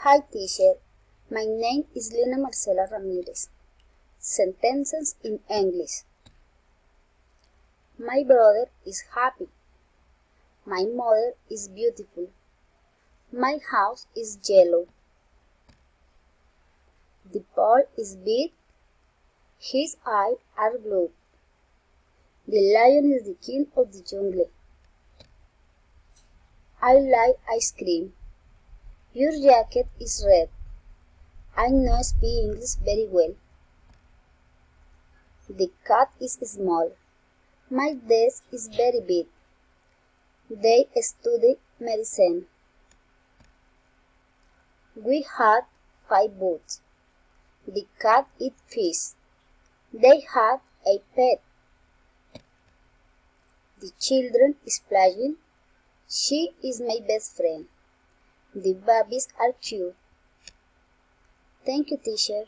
Hi teacher, my name is Lina Marcela Ramirez. Sentences in English. My brother is happy. My mother is beautiful. My house is yellow. The pole is big. His eyes are blue. The lion is the king of the jungle. I like ice cream. Your jacket is red. I know speak English very well. The cat is small. My desk is very big. They study medicine. We had 5 boots. The cat eat fish. They had a pet. The children is playing. She is my best friend. The babies are cute. Thank you, teacher.